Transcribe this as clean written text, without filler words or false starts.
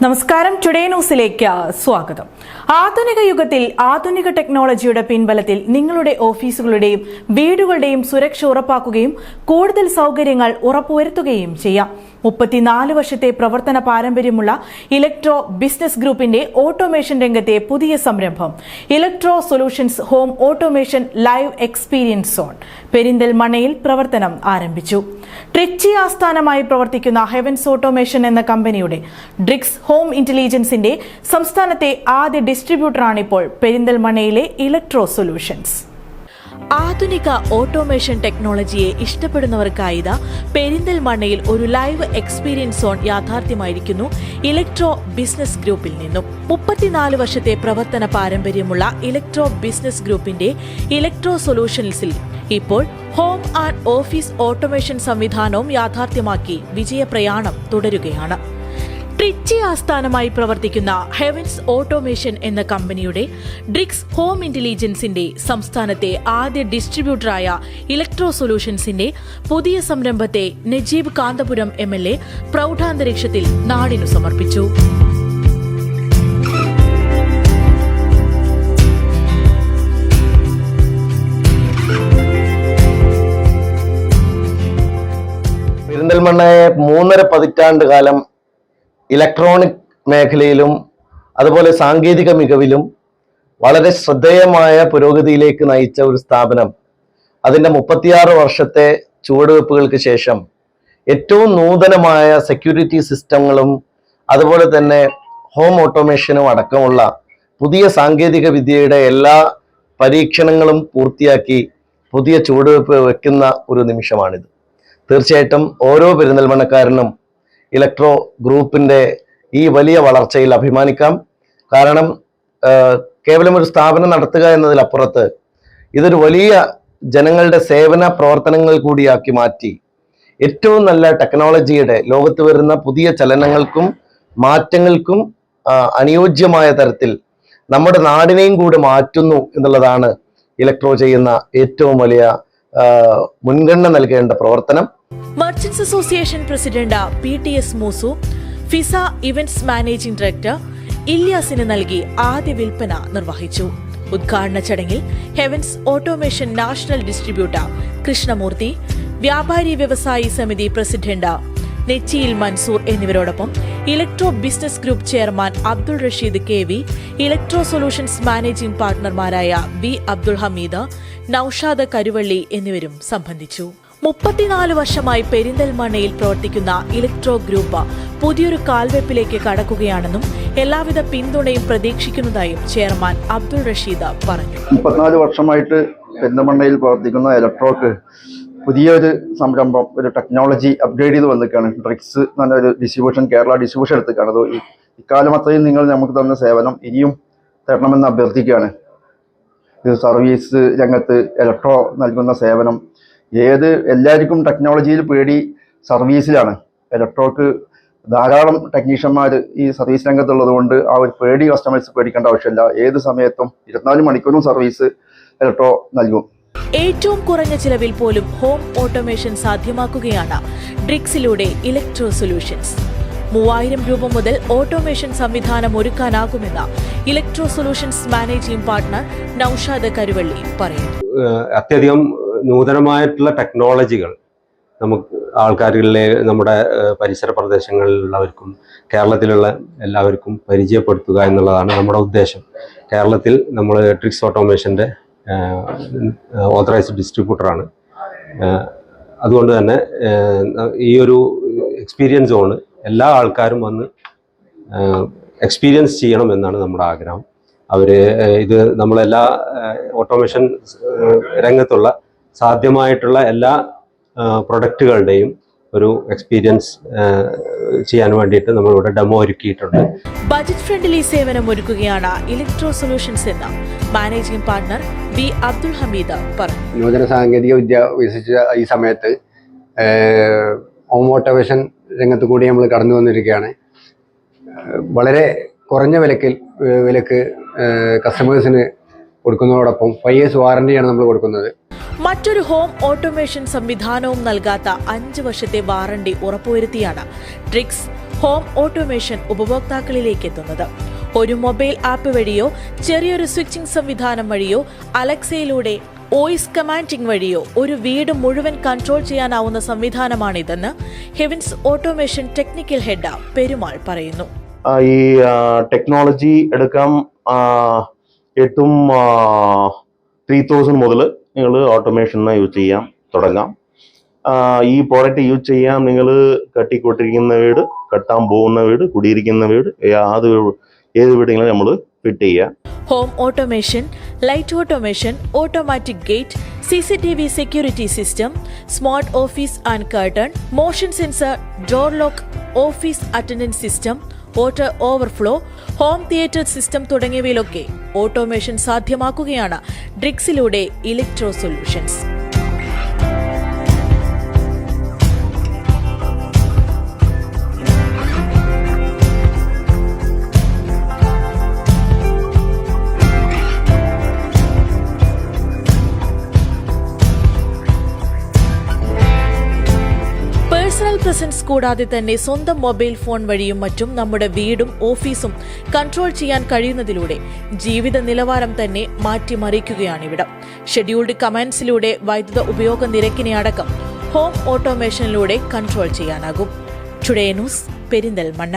നമസ്കാരം, ടുഡേ ന്യൂസിലേക്ക് സ്വാഗതം. ആധുനിക യുഗത്തിൽ ആധുനിക ടെക്നോളജിയുടെ പിൻബലത്തിൽ നിങ്ങളുടെ ഓഫീസുകളുടെയും വീടുകളുടെയും സുരക്ഷ ഉറപ്പാക്കുകയും കൂടുതൽ സൗകര്യങ്ങൾ ഉറപ്പുവരുത്തുകയും ചെയ്യാം. 34 വർഷത്തെ പ്രവർത്തന പാരമ്പര്യമുള്ള ഇലക്ട്രോ ബിസിനസ് ഗ്രൂപ്പിന്റെ ഓട്ടോമേഷൻ രംഗത്തെ പുതിയ സംരംഭം electro solutions home automation live experience zone പെരിന്തൽമണ്ണയിൽ പ്രവർത്തനം ആരംഭിച്ചു. ട്രിച്ചി ആസ്ഥാനമായി പ്രവർത്തിക്കുന്ന ഹെവൻസ് ഓട്ടോമേഷൻ എന്ന കമ്പനിയുടെ ഡ്രിക്സ് ഹോം ഇന്റലിജൻസിന്റെ സംസ്ഥാനത്തെ ആദ്യ ഡിസ്ട്രിബ്യൂട്ടറാണിപ്പോൾ പെരിന്തൽമണ്ണയിലെ ഇലക്ട്രോ സൊല്യൂഷൻസ്. ആധുനിക ഓട്ടോമേഷൻ ടെക്നോളജിയെ ഇഷ്ടപ്പെടുന്നവർക്കായി പെരിന്തൽമണ്ണയിൽ ഒരു ലൈവ് എക്സ്പീരിയൻസ് സോൺ യാഥാർത്ഥ്യമായിരിക്കുന്നു ഇലക്ട്രോ ബിസിനസ് ഗ്രൂപ്പിൽ നിന്നും. 34 വർഷത്തെ പ്രവർത്തന പാരമ്പര്യമുള്ള ഇലക്ട്രോ ബിസിനസ് ഗ്രൂപ്പിന്റെ ഇലക്ട്രോ സൊല്യൂഷൻസിൽ ഇപ്പോൾ ഹോം ആൻഡ് ഓഫീസ് ഓട്ടോമേഷൻ സംവിധാനവും യാഥാർത്ഥ്യമാക്കി വിജയപ്രയാണം തുടരുകയാണ്. ട്രിച്ചി ആസ്ഥാനമായി പ്രവർത്തിക്കുന്ന ഹെവൻസ് ഓട്ടോമേഷൻ എന്ന കമ്പനിയുടെ ഡ്രിക്സ് ഹോം ഇന്റലിജൻസിന്റെ സംസ്ഥാനത്തെ ആദ്യ ഡിസ്ട്രിബ്യൂട്ടറായ ഇലക്ട്രോ സൊല്യൂഷൻസിന്റെ പുതിയ സംരംഭത്തെ നജീബ് കാന്തപുരം MLA പ്രൗഢാന്തരീക്ഷത്തിൽ നാടിനു സമർപ്പിച്ചു. പെരിന്തൽമണ്ണയെ 3.5 പതിറ്റാണ്ട് കാലം ഇലക്ട്രോണിക് മേഖലയിലും അതുപോലെ സാങ്കേതിക മികവിലും വളരെ ശ്രദ്ധേയമായ പുരോഗതിയിലേക്ക് നയിച്ച ഒരു സ്ഥാപനം അതിൻ്റെ 36 വർഷത്തെ ചുവടുവെപ്പുകൾക്ക് ശേഷം ഏറ്റവും നൂതനമായ സെക്യൂരിറ്റി സിസ്റ്റങ്ങളും അതുപോലെ തന്നെ ഹോം ഓട്ടോമേഷനും അടക്കമുള്ള പുതിയ സാങ്കേതിക വിദ്യയുടെ എല്ലാ പരീക്ഷണങ്ങളും പൂർത്തിയാക്കി പുതിയ ചുവടുവെപ്പ് വെക്കുന്ന ഒരു നിമിഷമാണിത്. തീർച്ചയായിട്ടും ഓരോ പെരിന്തൽമണ്ണക്കാരനും ഇലക്ട്രോ ഗ്രൂപ്പിന്റെ ഈ വലിയ വളർച്ചയിൽ അഭിമാനിക്കാം. കാരണം കേവലം ഒരു സ്ഥാപനം നടത്തുക എന്നതിലപ്പുറത്ത് ഇതൊരു വലിയ ജനങ്ങളുടെ സേവന പ്രവർത്തനങ്ങൾ കൂടിയാക്കി മാറ്റി ഏറ്റവും നല്ല ടെക്നോളജിയുടെ ലോകത്ത് വരുന്ന പുതിയ ചലനങ്ങൾക്കും മാറ്റങ്ങൾക്കും അനുയോജ്യമായ തരത്തിൽ നമ്മുടെ നാടിനെയും കൂടി മാറ്റുന്നു എന്നുള്ളതാണ് ഇലക്ട്രോ ചെയ്യുന്ന ഏറ്റവും വലിയ മുൻഗണന നൽകേണ്ട പ്രവർത്തനം. Merchants association president PTS Moosu Fiza events managing director ഇല്യാസിന് നൽകി ആദ്യ വിൽപ്പന നിർവഹിച്ചു. ഉദ്ഘാടന ചടങ്ങിൽ heavens automation national distributor Krishnamurthy, വ്യാപാരി വ്യവസായി സമിതി പ്രസിഡന്റ് നെച്ചിയിൽ മൻസൂർ എന്നിവരോടൊപ്പം electro business group chairman Abdul Rasheed KV, electro solutions managing പാർട്ണർമാരായ V അബ്ദുൾ ഹമീദ്, നൌഷാദ് കരുവള്ളി എന്നിവരും സംബന്ധിച്ചു. 34 വർഷമായി പെരിന്തൽമണ്ണയിൽ പ്രവർത്തിക്കുന്ന ഇലക്ട്രോ ഗ്രൂപ്പ് പുതിയൊരു കാൽവെപ്പിലേക്ക് കടക്കുകയാണെന്നും എല്ലാവിധ പിന്തുണയും പ്രതീക്ഷിക്കുന്നതായും ചെയർമാൻ അബ്ദുൾ റഷീദ് പറഞ്ഞു. 34 വർഷമായിട്ട് പെരിന്തൽമണ്ണയിൽ പ്രവർത്തിക്കുന്ന ഇലക്ട്രോക്ക് പുതിയൊരു സംരംഭം, ഒരു ടെക്നോളജി അപ്ഗ്രേഡ് ചെയ്ത് വന്നിരിക്കുകയാണ്. ഡ്രിക്സ് എന്നൊരു ഡിസ്ട്രിബ്യൂഷൻ, കേരള ഡിസ്ട്രിബ്യൂഷൻ എടുത്തിരിക്കുകയാണ്. അത് ഇക്കാലം അത്രയും നിങ്ങൾ നമുക്ക് തന്ന സേവനം ഇനിയും തരണമെന്ന് അഭ്യർത്ഥിക്കുകയാണ്. ഇത് സർവീസ് രംഗത്ത് ഇലക്ട്രോ നൽകുന്ന സേവനം എല്ലാവർക്കും ടെക്നോളജിയിൽ പേടി സർവീസിലാണ്. ഇലക്ട്രോക്ക് ധാരാളം ടെക്നീഷ്യന്മാർ ഈ സർവീസ് രംഗത്തുള്ളത് കൊണ്ട് ആ ഒരു പേടി കസ്റ്റമേഴ്സ് പേടിക്കേണ്ട ആവശ്യമില്ല. ഏത് സമയത്തും 24 മണിക്കൂറും സർവീസ് ഇലക്ട്രോ നൽകും. ഏറ്റവും കുറഞ്ഞ ചിലവിൽ പോലും ഹോം ഓട്ടോമേഷൻ സാധ്യമാക്കുകയാണ് ഡ്രിക്സിലൂടെ ഇലക്ട്രോ സൊല്യൂഷൻസ്. 3000 രൂപ മുതൽ ഓട്ടോമേഷൻ സംവിധാനം ഒരുക്കാനാകുമെന്ന് electro solutions managing partner Naushad Karuvalli പറയുന്നു. അത്യധികം നൂതനമായിട്ടുള്ള ടെക്നോളജികൾ നമുക്ക് ആൾക്കാരിലെ നമ്മുടെ പരിസര പ്രദേശങ്ങളിലുള്ളവർക്കും കേരളത്തിലുള്ള എല്ലാവർക്കും പരിചയപ്പെടുത്തുക എന്നുള്ളതാണ് നമ്മുടെ ഉദ്ദേശം. കേരളത്തിൽ നമ്മൾ ഡ്രിക്സ് ഓട്ടോമേഷൻ്റെ ഓതറൈസ്ഡ് ഡിസ്ട്രിബ്യൂട്ടറാണ്. അതുകൊണ്ട് തന്നെ ഈ ഒരു എക്സ്പീരിയൻസ് സോണ് എല്ലാ ആൾക്കാരും വന്ന് എക്സ്പീരിയൻസ് ചെയ്യണം എന്നാണ് നമ്മുടെ ആഗ്രഹം. ഇത് നമ്മളെല്ലാ ഓട്ടോമേഷൻ രംഗത്തുള്ള സാധ്യമായിട്ടുള്ള എല്ലാ പ്രൊഡക്റ്റുകളുടെയും ഒരു എക്സ്പീരിയൻസ് ചെയ്യാൻ വേണ്ടിയിട്ട് നമ്മളിവിടെ ഡെമോ ഒരുക്കിയിട്ടുണ്ട്. ബജറ്റ് ഫ്രണ്ട്ലി സേവനം ഒരുക്കുകയാണ് ഇലക്ട്രോ സൊല്യൂഷൻസ് എന്ന managing partner V Abdul Hameed പറഞ്ഞു. നൂതന സാങ്കേതിക വിദ്യ വികസിച്ച ഈ സമയത്ത് ഹോം ഓട്ടോമേഷൻ രംഗത്ത് കൂടി നമ്മൾ കടന്നു വന്നിരിക്കുകയാണ്. വളരെ കുറഞ്ഞ വിലക്ക് കസ്റ്റമേഴ്സിന് കൊടുക്കുന്നതോടൊപ്പം 5 years വാറണ്ടിയാണ് നമ്മൾ കൊടുക്കുന്നത്. മറ്റൊരു ഹോം ഓട്ടോമേഷൻ സംവിധാനവും നൽകാത്ത 5 വർഷത്തെ വാറണ്ടി ഉറപ്പുവരുത്തിയാണ് ഡ്രിക്സ് ഹോം ഓട്ടോമേഷൻ ഉപഭോക്താക്കളിലേക്ക് എത്തുന്നത്. ഒരു മൊബൈൽ ആപ്പ് വഴിയോ ചെറിയൊരു സ്വിച്ചിംഗ് സംവിധാനം വഴിയോ അലക്സയിലൂടെ വോയിസ് കമാൻഡിംഗ് വഴിയോ ഒരു വീട് മുഴുവൻ കൺട്രോൾ ചെയ്യാനാവുന്ന സംവിധാനമാണിതെന്ന് heavens automation technical head Perumal പറയുന്നു. ഈ ടെക്നോളജി എടുക്കാം 3000 മുതൽ നിങ്ങൾ ഓട്ടോമേഷൻ യൂസ് ചെയ്യാൻ തുടങ്ങാം. ഈ പ്രോഡക്റ്റ് യൂസ് ചെയ്യാൻ നിങ്ങൾ കട്ടിക്കൊണ്ടിരിക്കുന്ന വീട്, കട്ടാൻ പോകുന്ന വീട്, കുടിയിരിക്കുന്ന വീട്, ഏത് വീടെങ്കിലും നമ്മൾ ഫിറ്റ് ചെയ്യാം. Home automation, light automation, automatic gate, CCTV security system, smart office and curtain, motion sensor, door lock, office attendance system, water overflow, home theatre system തുടങ്ങിയവയിലൊക്കെ ഓട്ടോമേഷൻ സാധ്യമാക്കുകയാണ് ഡ്രിക്സിലൂടെ ഇലക്ട്രോ സൊല്യൂഷൻസ്. പേഴ്സണൽ പ്രസൻസ് കൂടാതെ തന്നെ സ്വന്തം mobile phone വഴിയും മറ്റും നമ്മുടെ വീടും ഓഫീസും കൺട്രോൾ ചെയ്യാൻ കഴിയുന്നതിലൂടെ ജീവിത നിലവാരം തന്നെ മാറ്റിമറിക്കുകയാണിവിടം. ഷെഡ്യൂൾഡ് കമാൻഡ്സിലൂടെ വൈദ്യുത ഉപയോഗ നിരക്കിനെ അടക്കം ഹോം ഓട്ടോമേഷനിലൂടെ കൺട്രോൾ ചെയ്യാനാകും. Today news, Perinthalmanna.